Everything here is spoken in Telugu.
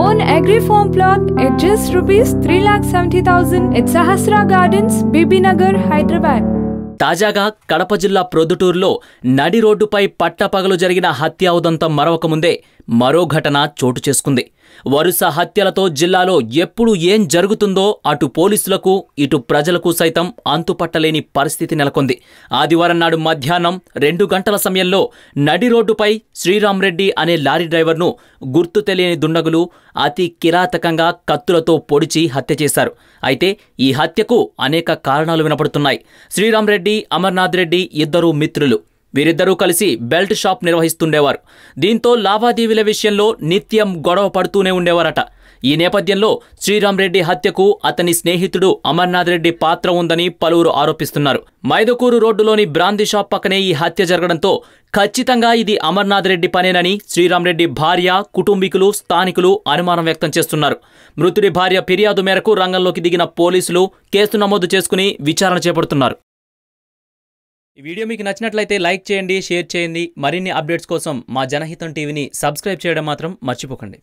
own agri farm plot at just rupees 3,70,000 at Sahasra Gardens, Bibinagar, Hyderabad. తాజాగా కడప జిల్లా ప్రొద్దుటూరులో నడి రోడ్డుపై పట్టపగలు జరిగిన హత్య ఉదంతం మరొక ముందే మరో ఘటన చోటు చేసుకుంది. వరుస హత్యలతో జిల్లాలో ఎప్పుడు ఏం జరుగుతుందో అటు పోలీసులకు ఇటు ప్రజలకు సైతం అంతుపట్టలేని పరిస్థితి నెలకొంది. ఆదివారం నాడు మధ్యాహ్నం 2 గంటల సమయంలో నడి రోడ్డుపై శ్రీరామ్ రెడ్డి అనే లారీ డ్రైవర్ను గుర్తు తెలియని దుండగులు అతి కిరాతకంగా కత్తులతో పొడిచి హత్య చేశారు. అయితే ఈ హత్యకు అనేక కారణాలు వినపడుతున్నాయి. శ్రీరామ్ రెడ్డి, అమర్నాథ్ రెడ్డి ఇద్దరు మిత్రులు. వీరిద్దరూ కలిసి బెల్ట్ షాప్ నిర్వహిస్తుండేవారు. దీంతో లావాదేవీల విషయంలో నిత్యం గొడవ పడుతూనే ఉండేవారట. ఈ నేపథ్యంలో శ్రీరామ్ రెడ్డి హత్యకు అతని స్నేహితుడు అమర్నాథ్ రెడ్డి పాత్ర ఉందని పలువురు ఆరోపిస్తున్నారు. మైదుకూరు రోడ్డులోని బ్రాందీ షాప్ పక్కనే ఈ హత్య జరగడంతో ఖచ్చితంగా ఇది అమర్నాథ్ రెడ్డి పనేనని శ్రీరామ్ రెడ్డి భార్య, కుటుంబీకులు, స్థానికులు అనుమానం వ్యక్తం చేస్తున్నారు. మృతుడి భార్య ఫిర్యాదు మేరకు రంగంలోకి దిగిన పోలీసులు కేసు నమోదు చేసుకుని విచారణ చేపడుతున్నారు. ఈ వీడియో మీకు నచ్చినట్లయితే లైక్ చేయండి, షేర్ చేయండి. మరిన్ని అప్డేట్స్ కోసం మా జనహితం టీవీని సబ్స్క్రైబ్ చేయడం మాత్రం మర్చిపోకండి.